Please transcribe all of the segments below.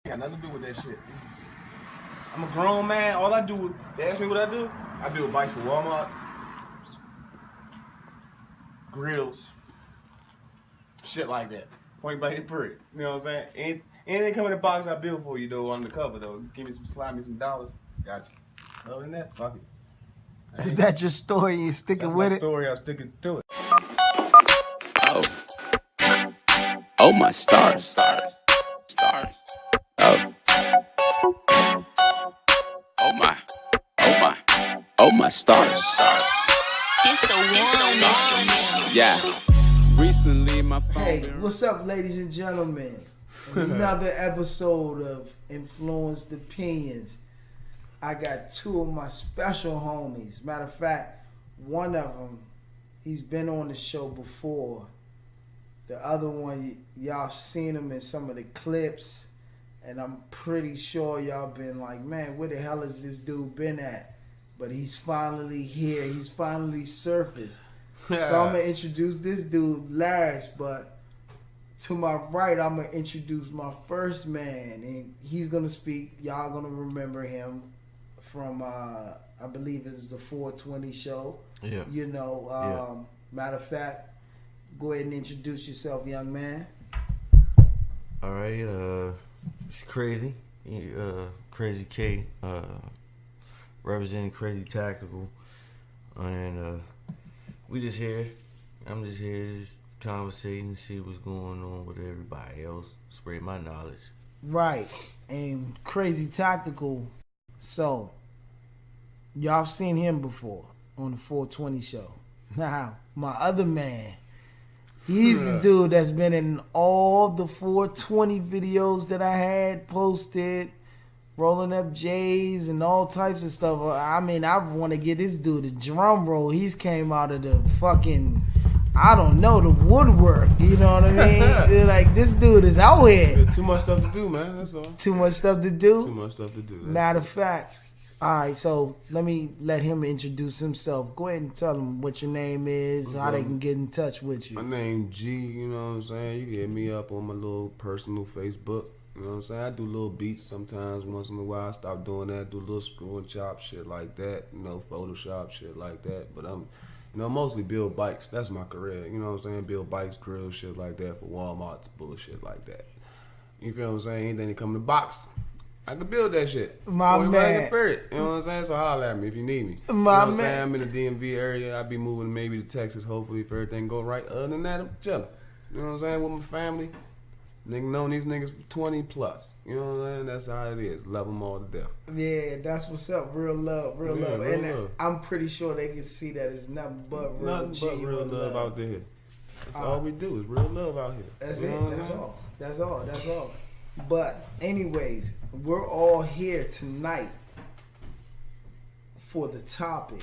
got nothing to do with that shit. I'm a grown man. All I do, they ask me what I do. I build bikes for Walmarts, grills, shit like that. Point blank period. You know what I'm saying? Anything come in the box I build for you though on the cover though. Give me some, slide me some dollars. Gotcha. Other than that, fuck it. Is that your story? You sticking with it? That's my story. I'm sticking to it. Oh. Oh my stars. Oh. Oh my. Oh my stars. This the one. Yeah. Recently my phone. Hey, what's up, ladies and gentlemen? Another episode of Influenced Opinions. I got two of my special homies. Matter of fact, one of them, he's been on the show before. The other one, y'all seen him in some of the clips. And I'm pretty sure y'all been like, man, where the hell has this dude been at? But he's finally here. He's finally surfaced. So I'm going to introduce this dude last, but to my right, I'm going to introduce my first man. And he's going to speak. Y'all going to remember him from, I believe it's the 420 show. Yeah. You know, matter of fact, go ahead and introduce yourself, young man. All right, it's Crazy. Crazy K, representing Crazy Tactical. And we just here. I'm just here just conversating, see what's going on with everybody else, spread my knowledge. Right. And Crazy Tactical. So, y'all have seen him before on the 420 show. Now, my other man, he's the dude that's been in all the 420 videos that I had posted, rolling up J's and all types of stuff. I mean, I want to get this dude a drum roll. He's came out of the fucking, I don't know, the woodwork. You know what I mean? Like, this dude is out here. Too much stuff to do, man. That's all. Too much stuff to do? Too much stuff to do. Matter of fact, all right, so let him introduce himself. Go ahead and tell them what your name is, how they can get in touch with you. My name G, you know what I'm saying? You can hit me up on my little personal Facebook. You know what I'm saying? I do little beats sometimes once in a while. I stop doing that, do a little screw and chop shit like that, you know, Photoshop shit like that. But I'm, you know, mostly build bikes. That's my career. You know what I'm saying? Build bikes, grill, shit like that for Walmart's bullshit like that. You feel what I'm saying? Anything that come in the box, I can build that shit. My man. Period. You know what I'm saying? So holler at me if you need me. My you know what I'm man. saying? I'm in the DMV area. I'll be moving maybe to Texas, hopefully, if everything go right. Other than that, I'm chilling. You know what I'm saying? With my family. Nigga known these niggas for 20 plus. You know what I'm saying? That's how it is. Love them all to death. Yeah, that's what's up. Real love, real love. Real And love. I'm pretty sure they can see that it's nothing but real Nothing but real genuine love out there. That's all we do is real love out here. That's You it. know what I'm That's saying? all. That's all. That's all. But anyways, we're all here tonight for the topic.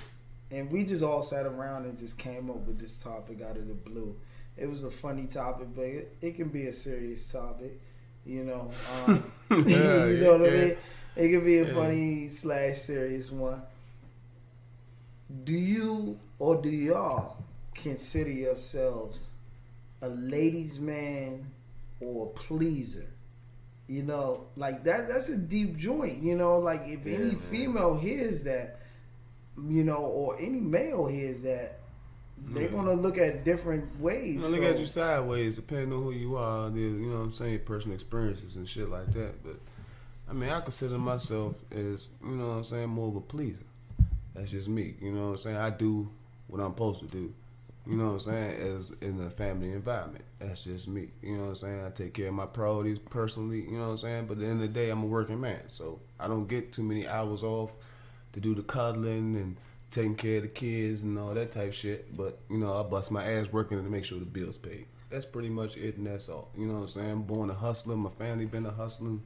And we just all sat around and just came up with this topic out of the blue. It was a funny topic, but it can be a serious topic. You know, Yeah, you know what I yeah. mean? It can be a funny / serious one. Do you or do y'all consider yourselves a ladies' man or a pleaser? You know, like that's a deep joint. You know, like if any man. female hears that, you know, or any male hears that, they're gonna look at different ways. You know, look at you sideways, depending on who you are. You know what I'm saying? Personal experiences and shit like that. But I mean, I consider myself as, you know what I'm saying, more of a pleaser. That's just me. You know what I'm saying? I do what I'm supposed to do. You know what I'm saying? As in a family environment. That's just me. You know what I'm saying? I take care of my priorities personally. You know what I'm saying? But at the end of the day, I'm a working man, so I don't get too many hours off to do the cuddling and taking care of the kids and all that type shit. But, you know, I bust my ass working to make sure the bills paid. That's pretty much it, and that's all. You know what I'm saying? I'm born a hustler. My family been a hustling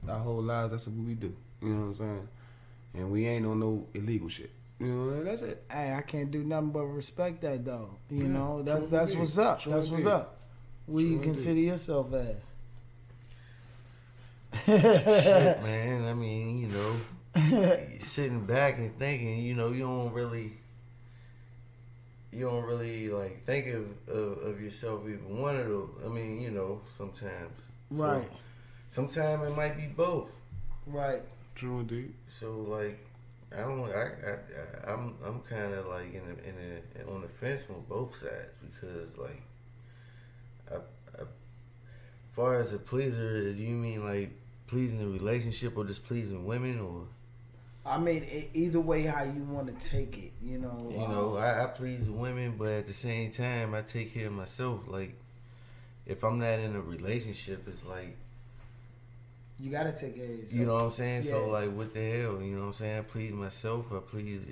our whole lives. That's what we do. You know what I'm saying? And we ain't on no illegal shit. You know, that's it. Hey, I can't do nothing but respect that though. You Yeah, know, that's true what's indeed. up. True That's what's indeed. up. What do you True consider yourself as? Shit, man. I mean, you know, sitting back and thinking, you know, you don't really like think of yourself even one of those. I mean, you know, sometimes. Right. sometimes it might be both. Right. True indeed. So like, I'm kind of like on the fence on both sides because like, as far as a pleaser, do you mean like pleasing the relationship or just pleasing women or? I mean, either way, how you want to take it, you know. You know, I please women, but at the same time, I take care of myself. Like, if I'm not in a relationship, it's like, you gotta take care of yourself. you know what I'm saying? Yeah. So like, what the hell? You know what I'm saying? I please myself. I please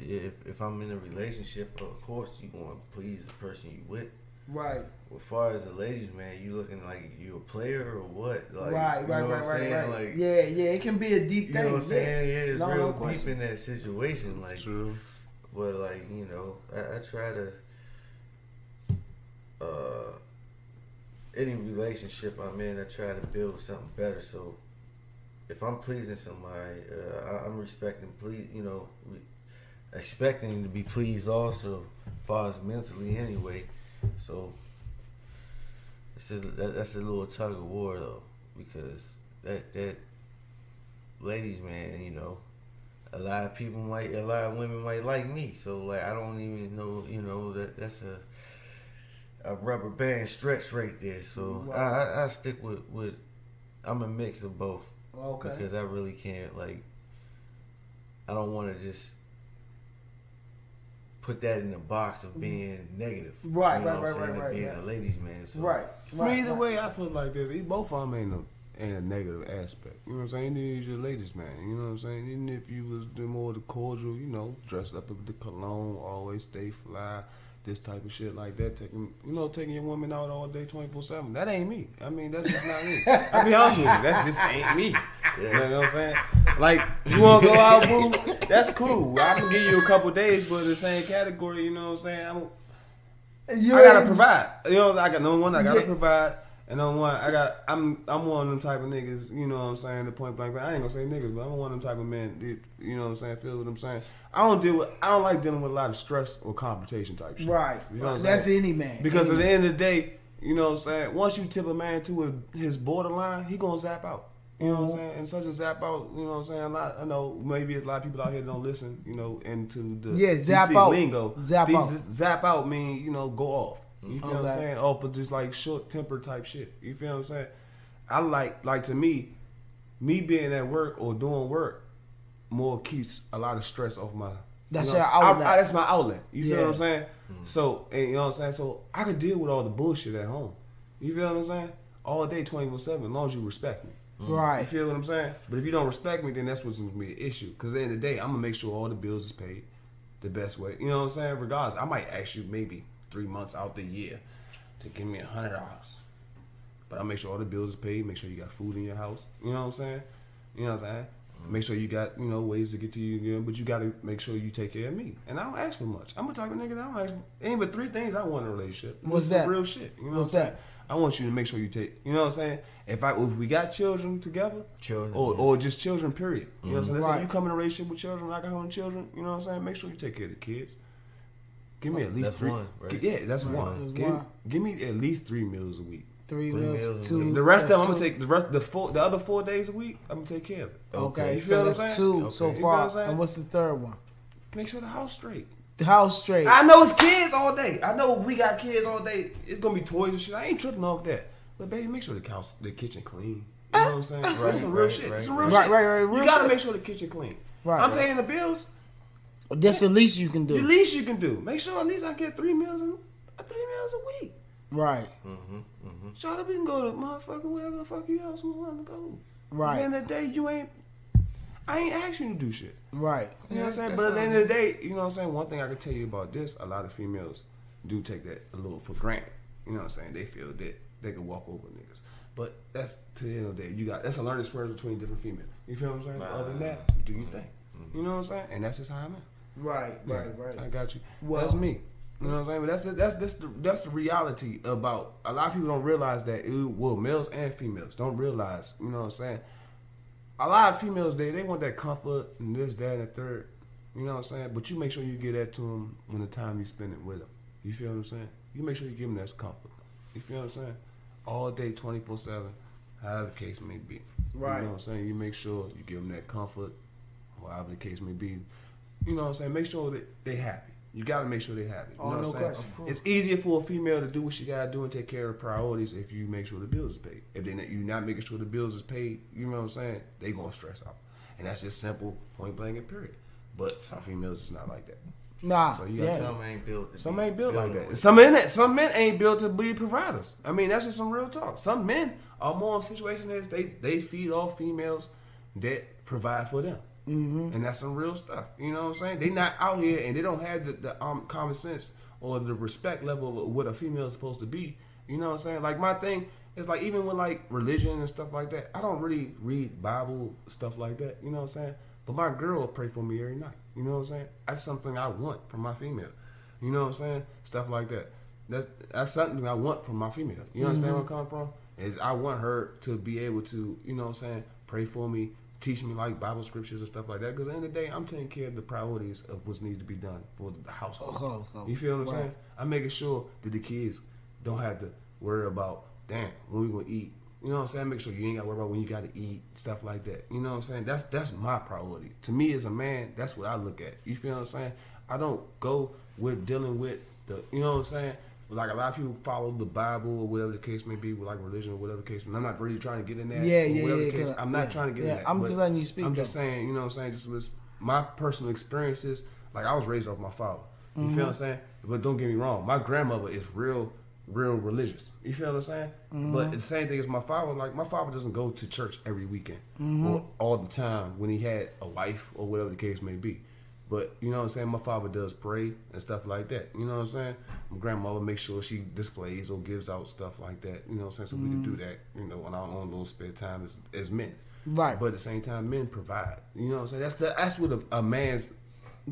if I'm in a relationship, of course you want to please the person you with. Right. As far as the ladies, man, you looking like you a player or what? Like, Right. you know what I'm saying? Right. Like, Yeah, it can be a deep you thing. know what I'm saying? Yeah, it's No real deep question. in that situation. Like, True. but like, you know, I try to any relationship I'm in, I try to build something better. So if I'm pleasing somebody, I'm expecting to be pleased also, as far as mentally anyway. So that's a little tug of war though, because that ladies, man, you know, a lot of women might like me. So like, I don't even know, you know, that's a rubber band stretch right there. So Wow. I stick with I'm a mix of both. Okay. Because I really can't, like, I don't want to just put that in the box of being negative. Right, you know right, what I'm saying, right, of being right. a ladies man. So Right. But either way, I put it like this: both of them ain't a negative aspect. You know what I'm saying? Even if you're ladies, man. You know what I'm saying? Even if you was the more the cordial, you know, dressed up with the cologne, always stay fly, this type of shit like that. Taking your woman out all day, 24/7. That ain't me. I mean, that's just not me. I'll be honest with you. That's just ain't me. You know what I'm saying? Like, you want to go out, boo? That's cool. I can give you a couple days, but in the same category, you know what I'm saying? I gotta provide. You know, I gotta provide, and number one, I'm one of them type of niggas. You know what I'm saying? The point blank. I ain't gonna say niggas, but I'm one of them type of men. That, you know what I'm saying? Feel what I'm saying? I don't like dealing with a lot of stress or confrontation type shit. Right. You know what I'm That's saying? any man. Because any at the man. end of the day, you know what I'm saying? Once you tip a man to his borderline, he gonna zap out. You know what I'm saying? And such a zap out, you know what I'm saying? I know maybe a lot of people out here don't listen, you know, into the zap DC out. lingo. Zap out. Zap out mean, you know, go off. You feel what I'm Okay. saying? Oh, but just like short temper type shit. You feel what I'm saying? I like to me being at work or doing work more keeps a lot of stress off my. That's you know your what I'm saying? outlet. That's my outlet. You feel Yeah. what I'm saying? So, and you know what I'm saying? So I could deal with all the bullshit at home. You feel what I'm saying? All day, 24/7, as long as you respect me. You Right. feel what I'm saying? But if you don't respect me, then that's what's going to be an issue. Because at the end of the day, I'm going to make sure all the bills is paid the best way. You know what I'm saying? Regardless, I might ask you maybe 3 months out the year to give me $100. But I'll make sure all the bills is paid, make sure you got food in your house. You know what I'm saying? You know what I'm saying? Make sure you got, you know, ways to get to you again, but you got to make sure you take care of me. And I don't ask for much. I'm the type of nigga that I don't ask for. Ain't but 3 things I want in a relationship. What's This is that? real shit. You know What's what I'm that? saying? I want you to make sure you take, you know what I'm saying? If we got children together, Children, or just children, period. You know what I'm saying? Let's say Right. you come in a relationship with children, like I got children, you know what I'm saying? Make sure you take care of the kids. Give me at least That's 3. one, right? Yeah, that's Right. one. That's Give, one. give me at least 3 meals a week. 3 meals meals, a 2. week. The rest of them, I'm that's gonna two. take the other 4 days a week. I'm gonna take care of it. Okay, You so feel what I'm that's saying? 2 Okay. so You feel far. what I'm saying? And what's the third one? Make sure the house straight. The house straight. I know it's kids all day. I know we got kids all day. It's gonna be toys and shit. I ain't tripping off that. But baby, make sure the kitchen clean. You know what I'm saying? That's some real shit. Some real Right, shit. right, real You gotta shit. make sure the kitchen clean. Right, I'm right. paying the bills. That's the least you can The do. least you can do. Make sure at least I get 3 meals a week. Right. Shut up, we can go to motherfucker wherever the fuck you else want to go. Right. At the end of the day, I ain't asking you to do shit. Right. You know what I'm saying? But at the end of the day, you know what I'm saying? One thing I can tell you about this, a lot of females do take that a little for granted. You know what I'm saying? They feel that they can walk over niggas. But that's to the end of the day. That's a learning experience between different females. You feel what I'm saying? Right. Other than that, do your thing. You know what I'm saying? And that's just how I'm at. Right. Right. Yeah, Right. I got you. Well- That's me. You know what I'm saying? But that's the reality about a lot of people don't realize that. Males and females don't realize. You know what I'm saying? A lot of females they want that comfort and this, that, and the third. You know what I'm saying? But you make sure you give that to them when the time you spend it with them. You feel what I'm saying? You make sure you give them that comfort. You feel what I'm saying? All day, 24/7, however the case may be. Right. You know what I'm saying? You make sure you give them that comfort, whatever the case may be. You know what I'm saying? Make sure that they happy. You gotta make sure they happy. You know what I'm saying? Question. It's easier for a female to do what she gotta do and take care of priorities if you make sure the bills is paid. If you're not making sure the bills is paid, you know what I'm saying? They gonna stress out. And that's just simple, point blank and period. But some females is not like that. Nah. So you got Some ain't built. Some ain't built like that. Some men ain't built to be providers. I mean, that's just some real talk. Some men are more in situations they feed off females that provide for them. Mm-hmm. And that's some real stuff. You know what I'm saying? They not out here and they don't have the common sense or the respect level of what a female is supposed to be. You know what I'm saying? Like my thing is like even with like religion and stuff like that, I don't really read Bible stuff like that. You know what I'm saying? But my girl will pray for me every night. You know what I'm saying? That's something I want from my female. You know what I'm saying? Stuff like that. That's something I want from my female. You understand where I'm coming from? Is I want her to be able to, you know what I'm saying, pray for me, teach me like Bible scriptures and stuff like that. Because at the end of the day, I'm taking care of the priorities of what needs to be done for the household. You feel what I'm saying? I'm making sure that the kids don't have to worry about, damn, when we gonna eat. You know what I'm saying? Make sure you ain't got to worry about when you got to eat, stuff like that. You know what I'm saying? That's my priority. To me as a man, that's what I look at. You feel what I'm saying? I don't go with dealing with the, you know what I'm saying? Like a lot of people follow the Bible or whatever the case may be, with like religion or whatever the case. I'm not really trying to get in that. I'm not trying to get in that. I'm just letting you speak. I'm just saying, you know what I'm saying? Just with my personal experiences. Like I was raised off my father. You feel what I'm saying? But don't get me wrong, my grandmother is real religious. You feel what I'm saying? But the same thing as my father. Like my father doesn't go to church every weekend or all the time when he had a wife or whatever the case may be. But you know what I'm saying? My father does pray and stuff like that. You know what I'm saying? My grandmother makes sure she displays or gives out stuff like that. You know what I'm saying? So we can do that, you know, on our own little spare time as men. Right. But at the same time, men provide. You know what I'm saying? That's what a man's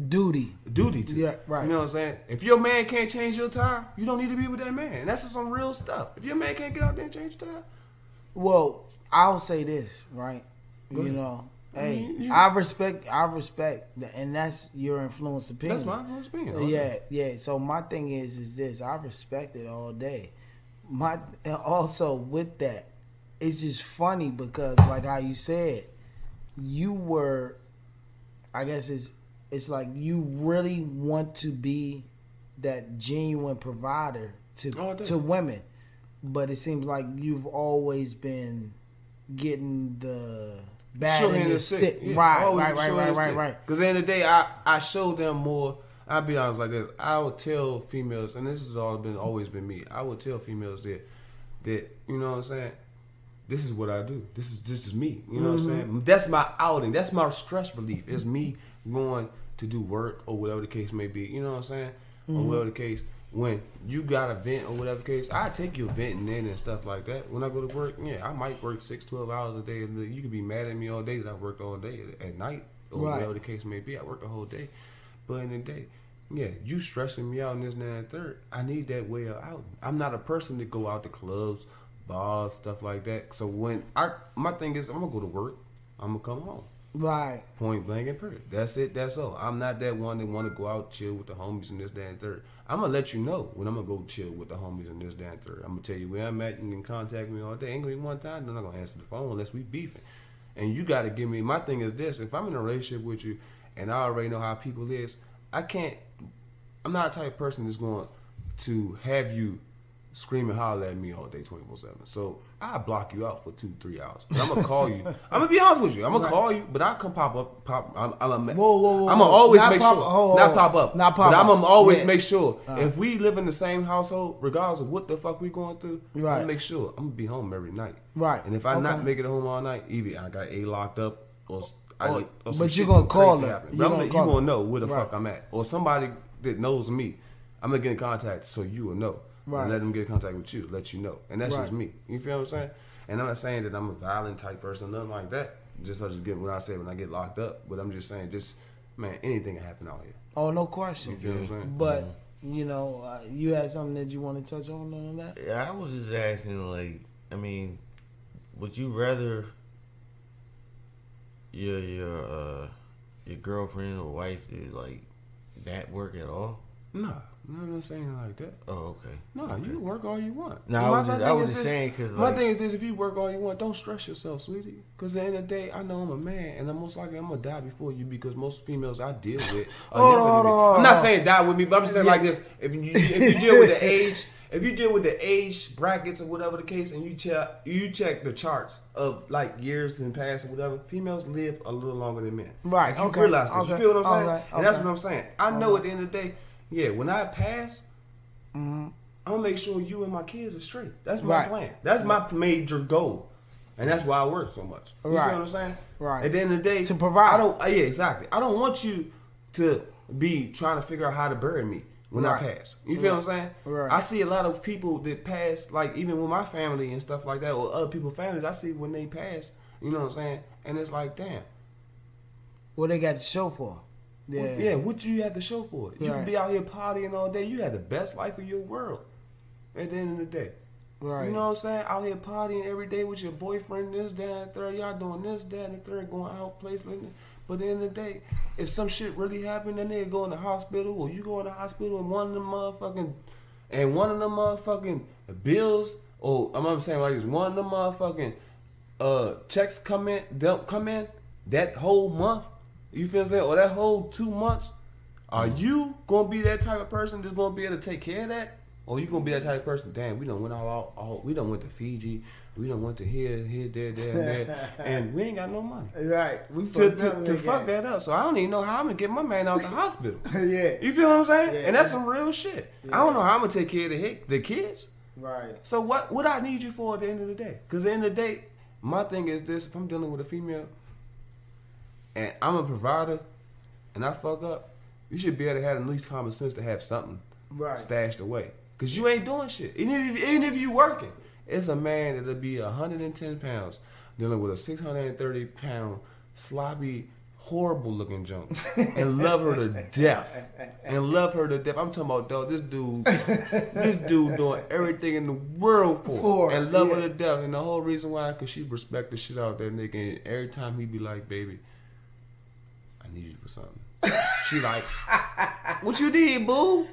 duty to. Yeah, right. You know what I'm saying? If your man can't change your tire, you don't need to be with that man. And that's just some real stuff. If your man can't get out there and change your tire. Well, I'll say this, right? Go ahead. You know, hey, I respect, and that's your influence opinion. That's my influence opinion. Yeah. So my thing is this: I respect it all day. And also with that, it's just funny because, like how you said, you were, I guess it's like you really want to be that genuine provider to women, but it seems like you've always been getting the bad end of the stick. Yeah. Right. Because at the end of the day, I show them more. I'll be honest like this. I would tell females, and this has always been me. I would tell females that you know what I'm saying. This is what I do. This is me. You know what I'm saying. That's my outing. That's my stress relief. It's me going to do work or whatever the case may be. You know what I'm saying. Or whatever the case. When you got a vent or whatever the case, I take your venting in and stuff like that. When I go to work, yeah, I might work 6-12 hours a day. And you can be mad at me all day that I worked all day at night or whatever the case may be. I work the whole day. But in the day, yeah, you stressing me out in this, and that, and third. I need that way of out. I'm not a person to go out to clubs, bars, stuff like that. So when my thing is, I'm gonna go to work. I'm gonna come home. Right. Point blank and period. That's it. That's all. I'm not that one that want to go out chill with the homies and this, that, and third. I'm gonna let you know when I'm gonna go chill with the homies and this, that, and third. I'm gonna tell you where I'm at. You can contact me all day. Ain't gonna be one time. Then I'm not gonna answer the phone unless we beefing. And you gotta give me. My thing is this: if I'm in a relationship with you, and I already know how people is, I can't. I'm not a type of person that's going to have you scream and holler at me all day 24/7. So I block you out for 2-3 hours. But I'm gonna call you. I'm gonna be honest with you. I'm gonna call you, but I come pop up. I'm gonna always make sure. Not pop up. But I'm gonna always make sure. If we live in the same household, regardless of what the fuck we going through, I'm gonna make sure I'm gonna be home every night. Right. And if I not make it home all night, either I got locked up or but you're gonna call her. You gonna know where the fuck I'm at, or somebody that knows me. I'm gonna get in contact so you will know. Right. And let them get in contact with you, let you know. And that's just me. You feel what I'm saying? And I'm not saying that I'm a violent type person, nothing like that. Just I just get what I say when I get locked up. But I'm just saying, man, anything can happen out here. Oh, no question. You feel what I'm saying? But, you know, you had something that you want to touch on that? Yeah, I was just asking, like, I mean, would you rather your girlfriend or wife do, like, that work at all? Nah, I'm not saying it like that. Oh, okay. No, Okay. you work all you want. No, I was just saying because my thing is this: if you work all you want, don't stress yourself, sweetie. Because at the end of the day, I know I'm a man, and I'm most likely I'm gonna die before you. Because most females I deal with are younger than me. I'm not saying die with me, but I'm just saying like this: if you deal with the age. If you deal with the age brackets or whatever the case, and you check the charts of like years in past or whatever, females live a little longer than men. Right. If you realize this, you feel what I'm saying? And that's okay. what I'm saying. I know at the end of the day, yeah, when I pass, I'm gonna make sure you and my kids are straight. That's my plan. That's my major goal, and that's why I work so much. You feel what I'm saying? Right. At the end of the day, to provide. Yeah, exactly. I don't want you to be trying to figure out how to bury me when I pass. You feel what I'm saying? Right. I see a lot of people that pass, like even with my family and stuff like that, or other people's families, I see when they pass, you know what I'm saying? And it's like, damn. What they got to show for? Yeah. What do you have to show for it? You can be out here partying all day. You had the best life of your world at the end of the day. Right. You know what I'm saying? Out here partying every day with your boyfriend, this, that, and third. Y'all doing this, that, and third, going out, place, but at the end of the day, if some shit really happened, then they go in the hospital, or you go in the hospital and one of them motherfucking bills, or I'm saying like this, one of them motherfucking checks come in that whole month, you feel what I'm saying, or that whole 2 months, are you gonna be that type of person that's gonna be able to take care of that? Or you gonna be that type of person, damn, we done went all we done went to Fiji, we done went to here, there, and we ain't got no money. Right. We To fuck that up. So I don't even know how I'm gonna get my man out the hospital. Yeah. You feel what I'm saying? Yeah. And that's some real shit. Yeah. I don't know how I'm gonna take care of the kids. Right. So what I need you for at the end of the day? Because at the end of the day, my thing is this: if I'm dealing with a female and I'm a provider and I fuck up, you should be able to have at least common sense to have something stashed away. Because you ain't doing shit. Even if you working, it's a man that'll be 110 pounds dealing with a 630 pound sloppy, horrible looking junk and love her to death. I'm talking about, dog, this dude doing everything in the world for and love her to death. And the whole reason why, because she respect the shit out that nigga. And every time he be like, baby, I need you for something. She like, what you need, boo?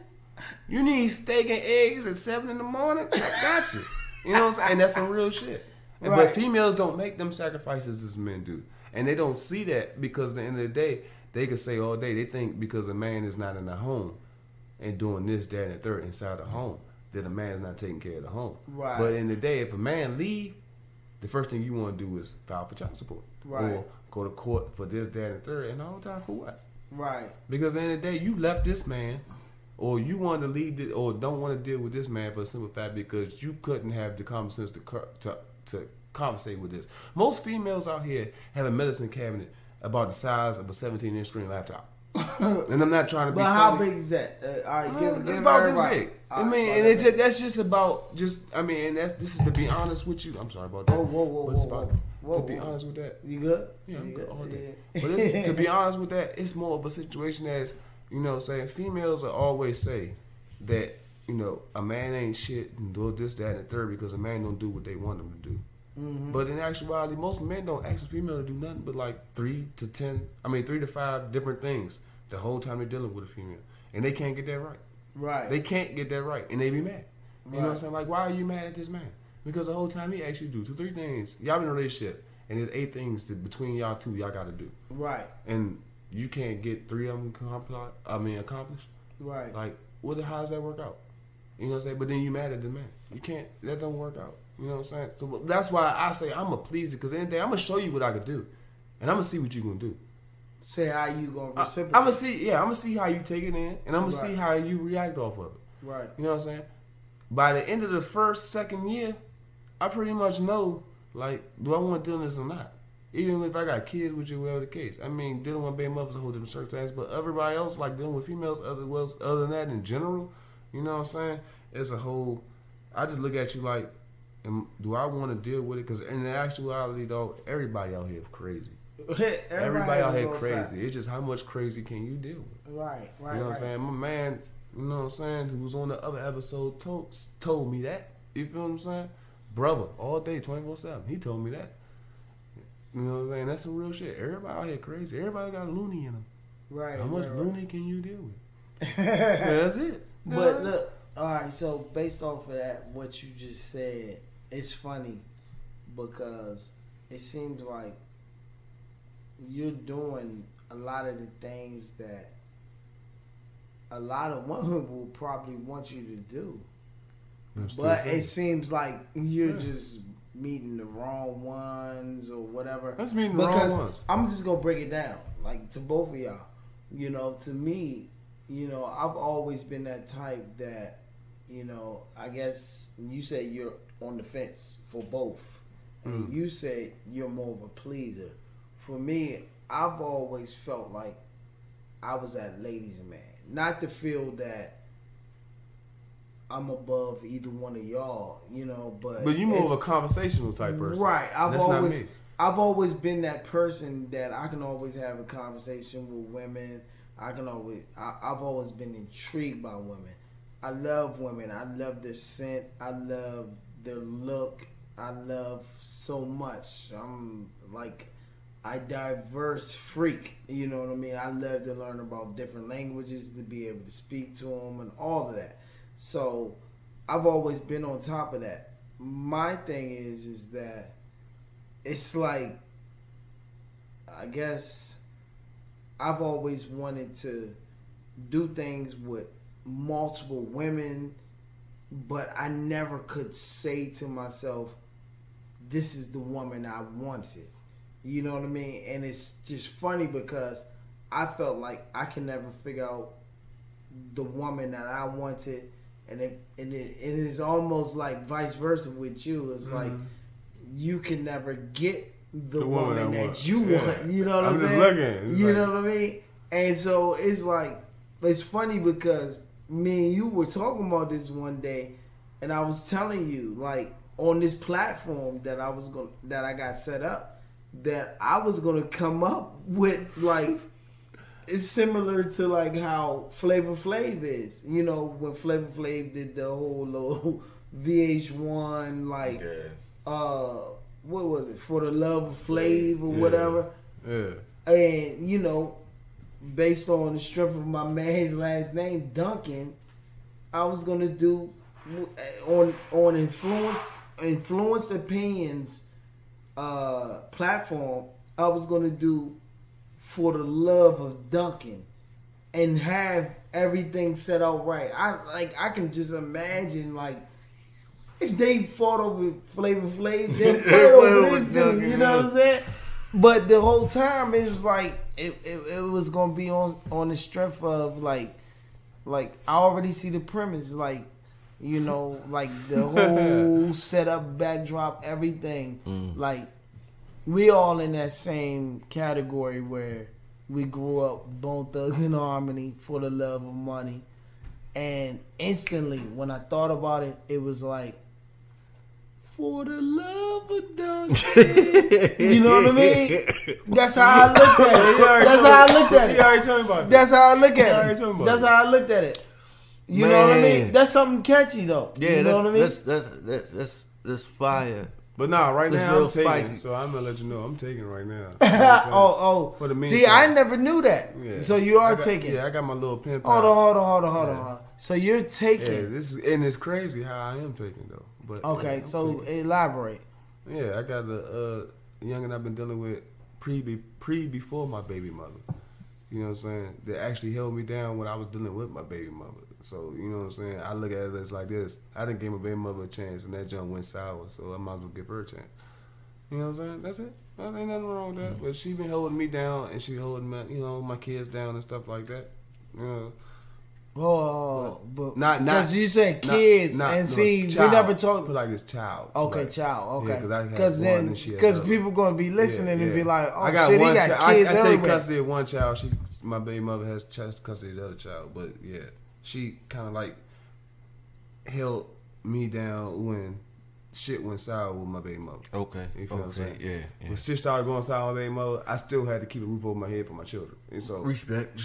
You need steak and eggs at 7 in the morning? I got you. You know what I'm saying? And that's some real shit. But females don't make them sacrifices as men do. And they don't see that because at the end of the day, they can say all day, they think because a man is not in the home and doing this, that, and the third inside the home, that a man is not taking care of the home. Right. But in the day, if a man leave, the first thing you want to do is file for child support. Right. Or go to court for this, that, and the third. And the whole time for what? Right. Because at the end of the day, you left this man, or you want to leave it, or don't want to deal with this man for a simple fact because you couldn't have the common sense to conversate with this. Most females out here have a medicine cabinet about the size of a 17-inch screen laptop. And I'm not trying to be But how funny. big is that? All right, It's about this big. I mean, and that's just about this is to be honest with you. I'm sorry about that. Whoa, To be honest with that. You good? Yeah, I'm good all day. Yeah. But to be honest with that, it's more of a situation as, you know, saying females will always say that, you know, a man ain't shit and do this, that, and the third because a man don't do what they want him to do. Mm-hmm. But in actuality, most men don't ask a female to do nothing but like 3 to 5 different things the whole time they're dealing with a female. And they can't get that right. Right. They can't get that right. And they be mad. You know what I'm saying? Like, why are you mad at this man? Because the whole time he actually do 2-3 things. Y'all been in a relationship, and there's 8 things between y'all two y'all got to do. Right. And you can't get 3 of them accomplished. Right. Like, how does that work out? You know what I'm saying? But then you mad at the man. You can't. That don't work out. You know what I'm saying? So that's why I say I'm a pleaser, because in the day I'm gonna show you what I could do, and I'm gonna see what you gonna do. Say how you gonna reciprocate. I'm gonna see how you take it in, and I'm gonna see how you react off of it. Right. You know what I'm saying? By the end of the second year, I pretty much know, like, do I want to deal with this or not? Even if I got kids with you, whatever the case. I mean, dealing with baby mothers is a whole different circumstance, but everybody else, like dealing with females, other than that in general, you know what I'm saying? It's a whole. I just look at you like, do I want to deal with it? Because in actuality, though, everybody out here is crazy. Everybody out here crazy. It's just how much crazy can you deal with? Right. You know what I'm saying? My man, you know what I'm saying, who was on the other episode told me that. You feel what I'm saying? Brother, all day, 24/7. He told me that. You know what I'm saying? That's some real shit. Everybody out here crazy. Everybody got loony in them. Right. How much loony can you deal with? That's it. But look, all right. So based off of that, what you just said, it's funny because it seems like you're doing a lot of the things that a lot of women will probably want you to do. But it seems like you're just meeting the wrong ones or whatever. That's meeting the wrong ones. I'm just gonna break it down, like to both of y'all. You know, to me, you know, I've always been that type that, you know, I guess you say you're on the fence for both, and you say you're more of a pleaser. For me, I've always felt like I was that ladies' man, not to feel that I'm above either one of y'all, you know, but you more of a conversational type person, right? That's not me. I've always been that person that I can always have a conversation with women. I've always been intrigued by women. I love women. I love their scent. I love their look. I love so much. I'm like a diverse freak. You know what I mean? I love to learn about different languages, to be able to speak to them and all of that. So I've always been on top of that. My thing is that it's like, I guess I've always wanted to do things with multiple women, but I never could say to myself, this is the woman I wanted. You know what I mean? And it's just funny because I felt like I can never figure out the woman that I wanted. And it is almost like vice versa with you. It's like you can never get the woman that you want. You know what I'm saying? Looking. You know what I mean? And so it's like, it's funny because me and you were talking about this one day, and I was telling you, like, on this platform that I got set up, that I was gonna come up with, like, it's similar to like how Flavor Flav is. You know, when Flavor Flav did the whole little VH1, like, what was it? For the Love of Flav or whatever. Yeah. And, you know, based on the strength of my man's last name, Duncan, I was going to do on Influenced Opinions platform, I was going to do For the Love of Duncan and have everything set out right. I can just imagine, like, if they fought over Flavor Flav, they'd fight over this dude, you know what I'm saying? But the whole time it was like it was gonna be on the strength of like I already see the premise, like, you know, like the whole setup, backdrop, everything. Like, we all in that same category where we grew up Bone Thugs and Harmony, For the Love of Money. And instantly when I thought about it, it was like, For the Love of Duncan. You know what I mean? That's how I looked at it. That's how I looked at it. You already told me about that. That's how I look at already it. told me about That's it. how I looked at it. You know what I mean? That's something catchy though. Yeah, you know what I mean? That's fire. But nah, right That's now real I'm taking, spicy. so I'm gonna let you know I'm taking right now. You know what I'm saying? Oh. For the meantime. See, I never knew that. Yeah. So you are I got, taking. Yeah, I got my little pen. Hold on. So you're taking. Yeah, and it's crazy how I am taking though. But Okay, yeah, so taking. elaborate. Yeah, I got the youngin' I've been dealing with before my baby mother. You know what I'm saying? That actually held me down when I was dealing with my baby mother. So, you know what I'm saying? I look at it as like this. I didn't give my baby mother a chance, and that junk went sour, so I might as well give her a chance. You know what I'm saying? That's it. There ain't nothing wrong with that. But she been holding me down, and she holding my, you know, my kids down and stuff like that. You know. But Not because you said kids, and see, child. we never talked. Put like this child. Okay, like, child. Okay, Yeah, because then people gonna be listening and be like, "Oh I got shit, one he got child. kids I take everywhere." custody of one child. My baby mother has custody of the other child. But yeah, she kind of like held me down when shit went sour with my baby mother. Okay. You feel what I'm saying? Yeah. When shit started going sour with my baby mother, I still had to keep a roof over my head for my children. And so Respect.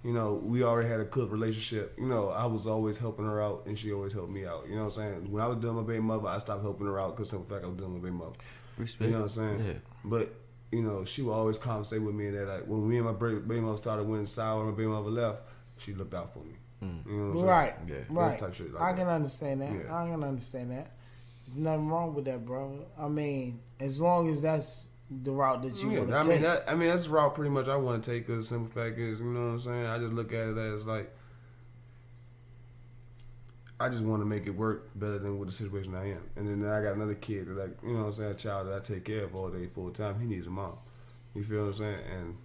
you know, we already had a good relationship. You know, I was always helping her out, and she always helped me out. You know what I'm saying? When I was dealing with my baby mother, I stopped helping her out because of the fact I was dealing with my baby mother. Respect. You know what I'm saying? Yeah. But, you know, she would always conversate with me that, like, when me and my baby mother started winning sour and my baby mother left, she looked out for me. Mm. You know what I'm Right, saying? Yeah. right. That's type shit like I that. can understand that. Yeah. I can understand that. Nothing wrong with that, brother. I mean, as long as that's the route that you want to take. I mean, that's the route pretty much I want to take. Cause the simple fact is, you know what I'm saying. I just look at it as like, I just want to make it work better than with the situation I am. And then I got another kid that, like, you know what I'm saying, a child that I take care of all day full time. He needs a mom. You feel what I'm saying? And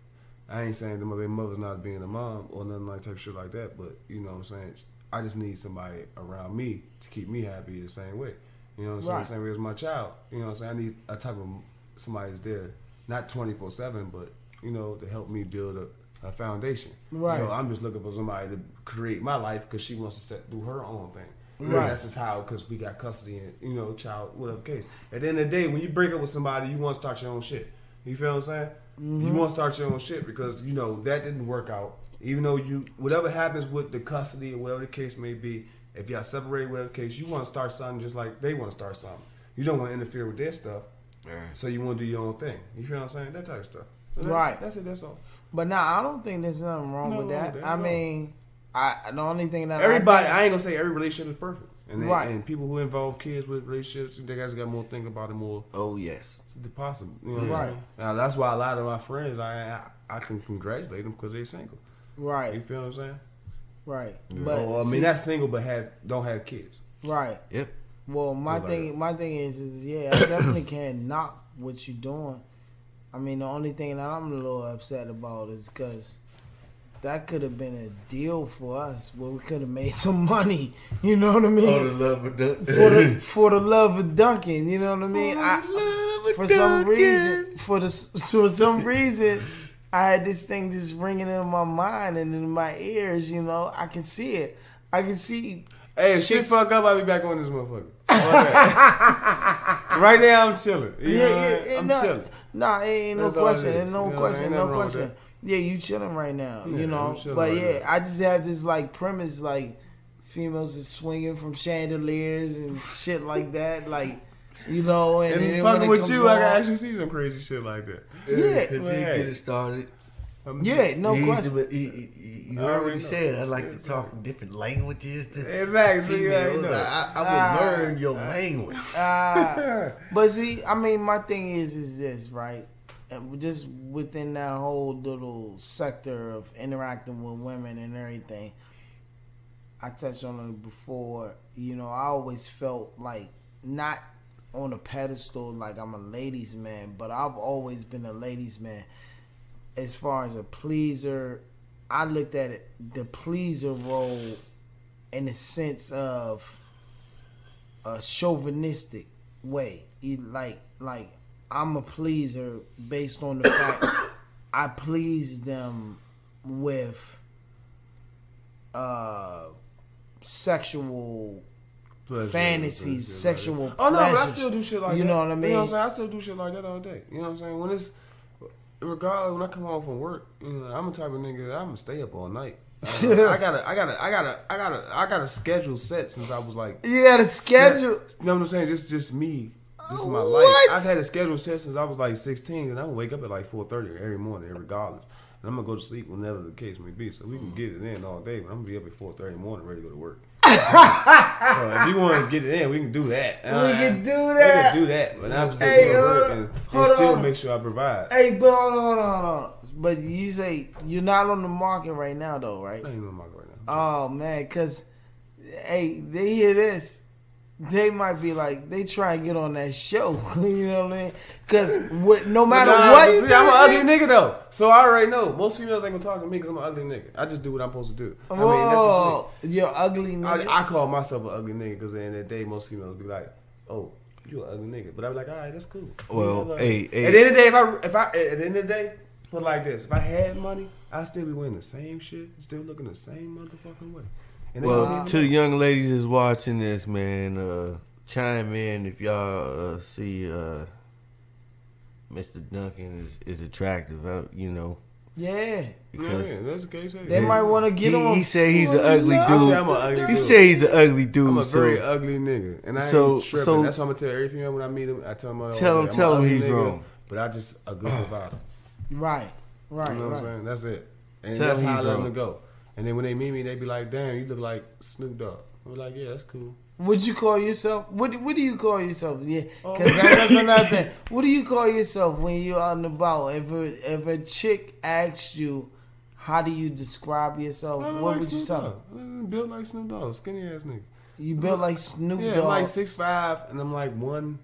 I ain't saying that my baby mother's not being a mom or nothing like type shit like that. But you know what I'm saying. I just need somebody around me to keep me happy the same way. You know what I'm saying? Right. The same way as my child. You know what I'm saying? I need a type of somebody that's there, not 24/7, but you know, to help me build a foundation. Right. So I'm just looking for somebody to create my life because she wants to do her own thing. Right. That's just how, because we got custody and, you know, child, whatever case. At the end of the day, when you break up with somebody, you want to start your own shit. You feel what I'm saying? Mm-hmm. You want to start your own shit because, you know, that didn't work out. Even though whatever happens with the custody or whatever the case may be, if y'all separate, whatever the case, you want to start something just like they want to start something. You don't want to interfere with their stuff. Right. So you want to do your own thing. You feel what I'm saying? That type of stuff. So Right. That's it. That's all. But now I don't think there's nothing wrong with that. I mean, the only thing that Everybody, I ain't gonna say every relationship is perfect. And Right. And people who involve kids with relationships, they guys got more think about it more. Oh yes. Possible. You know what I'm Right. saying? Now that's why a lot of my friends, I can congratulate them because they single. You right, feel what I'm saying? right. Yeah. But Or, I see, mean, not single, but don't have kids. right. Yep. Well, my Nobody thing, else. my thing is yeah, I definitely can't knock what you're doing. I mean, the only thing that I'm a little upset about is because that could have been a deal for us where we could have made some money. You know what I mean? Oh, the love of Duncan. for the love of Duncan. You know what I mean? For some reason, I had this thing just ringing in my mind and in my ears. You know, I can see it. I can see. Hey, if shit fuck up, I'll be back on this motherfucker. Right now, I'm chilling. You know, I'm chilling. Nah, ain't no That's all it question. is. Ain't no You know, question. ain't No nothing wrong with question. that. Yeah, you chilling right now. Yeah, You know, I'm chilling but right yeah, now. I just have this like premise like females are swinging from chandeliers and shit like that, like. You know, and then And when fucking it with comes you, I can on- actually see some crazy shit like that. Yeah. Because he get it started. Yeah, no He's question. You I already already know. said I like to talk in different languages. To Exactly. Yeah, you females. know. I would learn your language. But see, I mean, my thing is this, right? And just within that whole little sector of interacting with women and everything, I touched on it before. You know, I always felt like not on a pedestal like I'm a ladies' man, but I've always been a ladies' man. As far as a pleaser, I looked at it, the pleaser role in the sense of a chauvinistic way. Like I'm a pleaser based on the fact I please them with sexual Pleasure, fantasies, shit sexual like that. Oh no, but I pleasures. still do shit like You that. know what I mean? You know what I'm saying? I still do shit like that all day. You know what I'm saying? When it's regardless, when I come home from work, you know, I'm the type of nigga that I'm gonna stay up all night. I got a schedule set since I was like. You got a schedule. You know what I'm saying? Just me. This is my What? life. I've had a schedule set since I was like 16, and I'm gonna wake up at like 4:30 every morning, regardless. And I'm gonna go to sleep whenever the case may be. So we can get it in all day, but I'm gonna be up at 4:30 in the morning, ready to go to work. So if you want to get it in, we can do that. We can do We that. can do that, but I'm still Hey, going to work hold and still on. make sure I provide. Hey, but hold on. But you say you're not on the market right now, though, right? I ain't in the market right now. Oh man, cause hey, they hear this, they might be like, they try and get on that show. You know what I mean? Cause no matter what, see, I'm an ugly nigga though, so I already know most females ain't gonna talk to me because I'm an ugly nigga. I just do what I'm supposed to do. I mean, that's just me. You're ugly nigga. I call myself an ugly nigga because at the end of the day, most females be like, "Oh, you an ugly nigga," but I be like, "All right, that's cool." Well, You know, hey. At the end of the day, if I at the end of the day, put it like this: if I had money, I'd still be wearing the same shit, still looking the same motherfucking way. And they don't Well, even to the know. young ladies that's watching this, man, chime in if y'all see Mr. Duncan is attractive, you know. Yeah, Because Yeah, that's the case. Hey. they might want to get on. he said he's an ugly I say dude. I'm an ugly He dude. said he's an ugly dude. I'm a so very ugly nigga, and I So- ain't tripping. so- That's why I'm gonna tell every female when I meet him. I tell him, Tell him- I'm tell an him ugly he's nigga, wrong. but I just a good provider. Right, You know what I'm right. saying? That's it, and Tell that's him how I he's let him wrong. go. And then when they meet me, they be like, "Damn, you look like Snoop Dogg." I'm like, "Yeah, that's cool." Would you call yourself? What do you call yourself? Yeah, because that's another thing. What do you call yourself when you're out and about? If a chick asks you, how do you describe yourself? What would you tell her? Built like Snoop Dogg, skinny ass nigga. You built like Snoop Dogg. Yeah, I'm like 6'5", and I'm like one.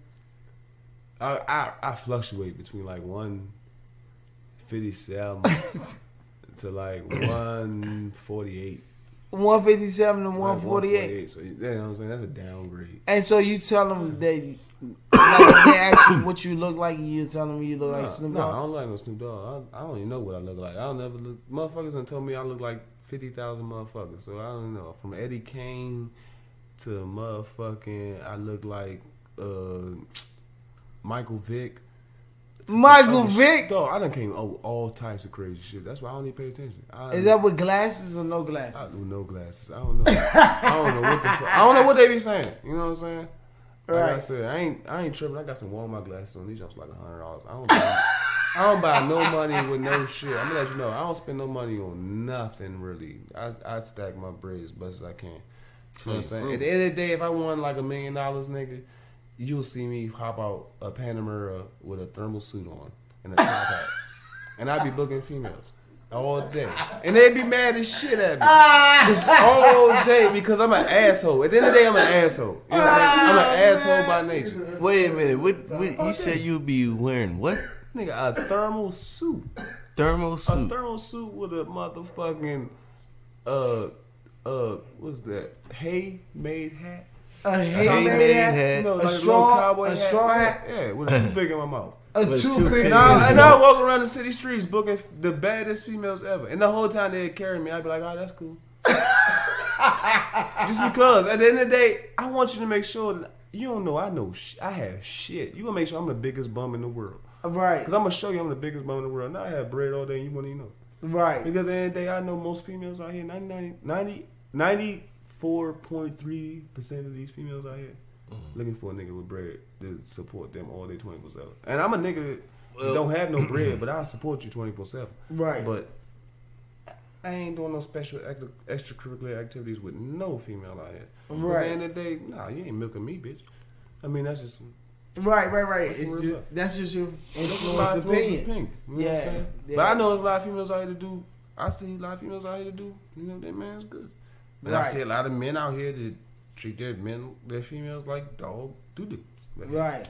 I fluctuate between like 157 to like 148. 157 to 148. So you know what I'm saying? That's a downgrade. And so you tell them that, like, if they ask you what you look like, you tell them you look like Snoop No, I Dogg. don't like no Snoop Dogg. I don't even know what I look like. I don't never look. Motherfuckers done told me I look like 50,000 motherfuckers. So I don't know. From Eddie Kane to motherfucking, I look like Michael Vick. Michael Vick? Dog, I done came all types of crazy shit. That's why I don't even pay attention. Is that with glasses or no glasses? I do no glasses. I don't know. I don't know what the fuck. I don't know what they be saying. You know what I'm saying? Like Right. I said, I ain't tripping. I got some Walmart glasses on. These jumps like $100. I don't buy no money with no shit. I'm gonna let you know. I don't spend no money on nothing really. I stack my bread as best as I can. You know what I'm saying? At the end of the day, if I won like $1 million, nigga, you'll see me hop out a Panamera with a thermal suit on and a top hat, and I be booking females all day, and they be mad as shit at me all day because I'm an asshole. At the end of the day, I'm an asshole. You know what I'm saying? I'm an asshole by nature. Wait a minute. What you said you'd be wearing what? Nigga, a thermal suit. Thermal A suit. thermal suit with a motherfucking what's that? Hay made hat. A handmade hat. You know, A like a little straw- cowboy a hat. straw hat? Yeah, with a too big in my mouth. A With too two big. big- And I walk around the city streets booking the baddest females ever. And the whole time they'd carry me, I'd be like, oh, that's cool. Just because at the end of the day, I want you to make sure that you don't know I know I have shit. You gonna make sure I'm the biggest bum in the world. Right. Because I'm gonna show you I'm the biggest bum in the world. Now I have bread all day and you won't even know. Right. Because at the end of the day, I know most females out here, 94.3% of these females out here looking for a nigga with bread to support them all day 24/7. And I'm a nigga that don't have no bread, but I support you 24/7. Right. But I ain't doing no special extracurricular activities with no female out here. Because at the end of the day, nah, you ain't milking me, bitch. I mean, that's just Right. That's It's some just, real that's just your influence influence opinion. You know what I'm saying? Yeah. But I know there's a lot of females out here to do. I see a lot of females out here to do. You know, that man's good. But I Right. see a lot of men out here that treat their females like dog doo-doo. Right.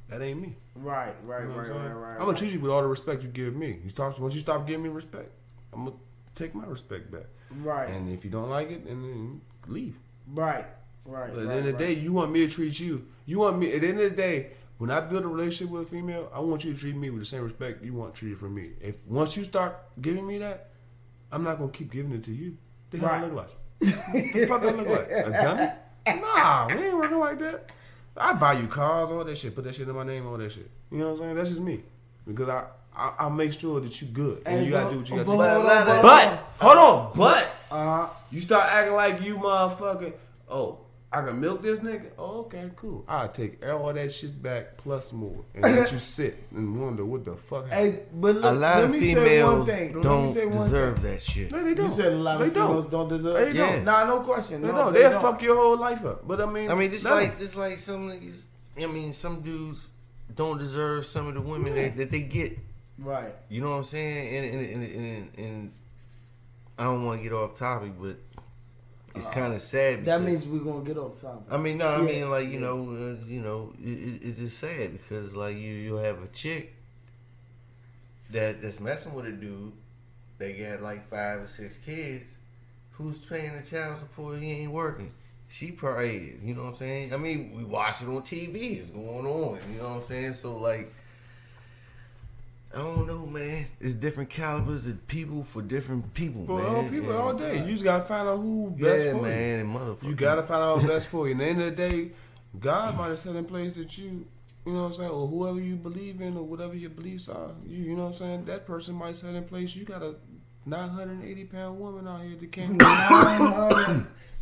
That ain't me. Right. You know what I'm saying? Right. I'm gonna treat you with all the respect you give me. Once you stop giving me respect, I'm gonna take my respect back. Right. And if you don't like it, then leave. Right. But at the end of the day, you want me to treat you. You want me. At the end of the day, when I build a relationship with a female, I want you to treat me with the same respect you want treated from me. If once you start giving me that, I'm not gonna keep giving it to you. The hell I look like? What the fuck I look like? A dummy? Nah, we ain't working like that. I buy you cars, all that shit. Put that shit in my name, all that shit. You know what I'm saying? That's just me. Because I make sure that you good. And you gotta do what you gotta do. But hold on. But you start acting like you motherfucker. Oh, I can milk this nigga? Oh, okay, cool. I'll take all that shit back plus more and let you sit and wonder what the fuck happened. Hey, but look, A lot let of me say one females thing. Let me don't say one deserve thing. that shit. No, they don't. You said a lot They of females don't. don't deserve. They don't. Nah, no question. They No, don't. they They'll don't. fuck your whole life up. But I mean, just nothing. like some niggas. I mean, some dudes don't deserve some of the women that they get. Right. You know what I'm saying? And I don't want to get off topic, but it's kind of sad. That because- means we're gonna get off topic. I mean, no, I Yeah. mean, like, you know, it's just sad because, like, you have a chick that's messing with a dude. They got like 5 or 6 kids. Who's paying the child support? He ain't working. She probably is. You know what I'm saying? I mean, we watch it on TV. It's going on. You know what I'm saying? So, like, I don't know, man. It's different calibers of people for different people, For man. all people all day. You just gotta find out who best Yeah, for man, and motherfucker. you. You gotta find out who's best for you. And at the end of the day, God might have set in place that you know what I'm saying, or whoever you believe in, or whatever your beliefs are. You know what I'm saying. That person might set in place. You got a 980-pound woman out here that can't.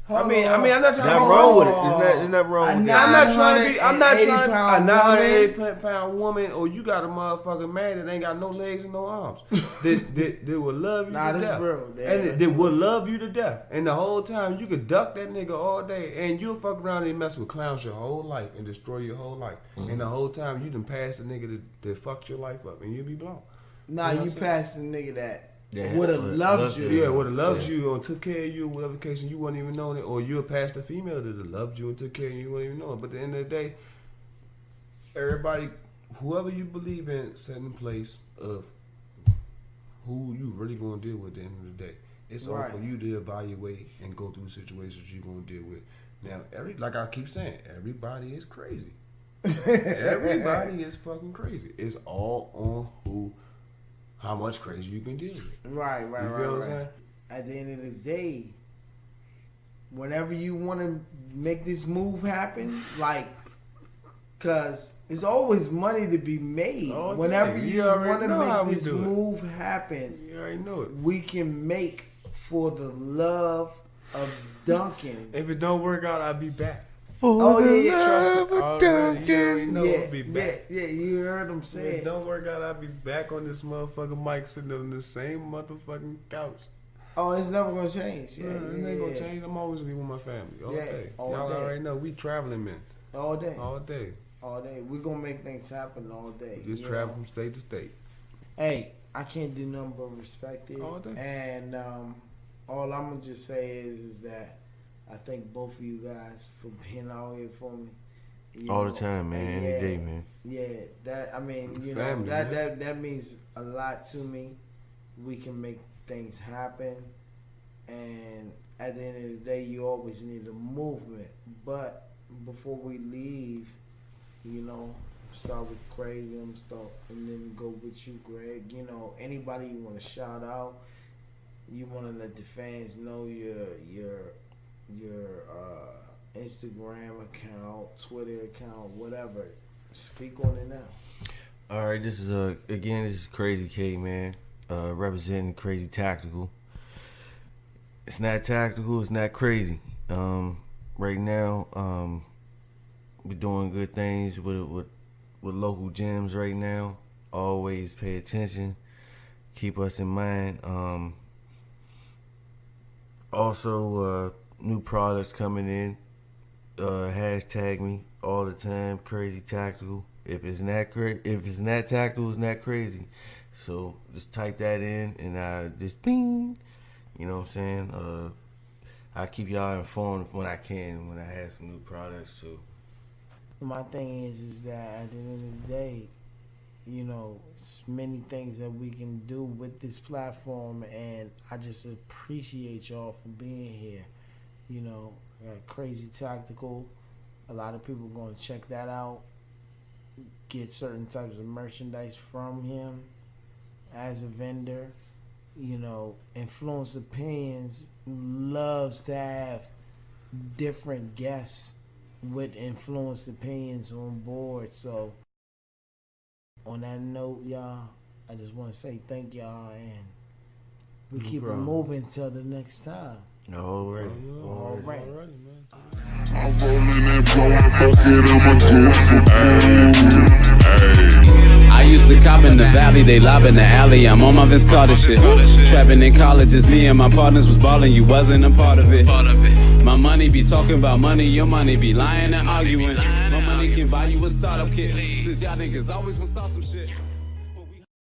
I'm not trying Not to wrong with it. Isn't that wrong with that? I'm not trying to be. I'm not trying to be a 980 980-pound woman, or you got a motherfucking man that ain't got no legs and no arms. that will love you to death. Real. And that will love you to death. And the whole time you could duck that nigga all day, and you'll fuck around and mess with clowns your whole life and destroy your whole life. And the whole time you done passed the nigga that fucked your life up, and you'll be blown. Nah, You know you what I'm passed the nigga that Yeah, would have loved you. Yeah, would have loved you or took care of you, whatever case, and you wouldn't even know it. Or you'll pass the female that loved you and took care of you, you wouldn't even know it. But at the end of the day, everybody, whoever you believe in, set in place of who you really gonna deal with at the end of the day. It's all for you to evaluate and go through situations you're gonna deal with. Now, like I keep saying, everybody is crazy. Everybody is fucking crazy. It's all on how much crazy you can deal with. Right. You feel what I'm saying? At the end of the day, whenever you want to make this move happen, like, cause it's always money to be made. Whenever you want to make this move happen, you already know it. We can make for the love of Duncan. If it don't work out, I'll be back. Love of Duncan. Be back. Yeah, you heard him say If it. it don't work out, I'll be back on this motherfucking mic, sitting on the same motherfucking couch. Oh, it's never gonna change. It ain't gonna change. I'm always gonna be with my family all day. all Y'all day. already know we traveling men. All day. All day. All day. We're gonna make things happen all day. Just travel from state to state. Hey, I can't do nothing but respect it. All day. And all I'm gonna just say is that I thank both of you guys for being out here for me. All the time, man. Any day, man. Yeah, that Family, that means a lot to me. We can make things happen, and at the end of the day, you always need a movement. But before we leave, start with Crazy, and then go with you, Greg. Anybody you want to shout out, you want to let the fans know your Instagram account, Twitter account, whatever. Speak on it now. All right, this is Crazy K, man, representing Crazy Tactical. It's not tactical, it's not crazy. Right now, we're doing good things with local gyms right now. Always pay attention, keep us in mind. Also, new products coming in. Hashtag me all the time, Crazy Tactical. If it's not tactical, it's not crazy. So just type that in, and I just ping. You know what I'm saying? I keep y'all informed when I can, when I have some new products too. My thing is that at the end of the day, it's many things that we can do with this platform, and I just appreciate y'all for being here. Crazy Tactical. A lot of people going to check that out. Get certain types of merchandise from him as a vendor. Influence Opinions loves to have different guests with influenced opinions on board. So on that note, y'all, I just want to say thank y'all, and we keep it moving till the next time. All right. I'm rolling and blowing, fuck it, I'ma do I used to cop in the valley, they lob in the alley. I'm on my Vince Carter shit. Trapping in colleges, me and my partners was balling, you wasn't a part of it. My money be talking about money, your money be lying and arguing. My money can buy you a startup kit, since y'all niggas always wanna start some shit.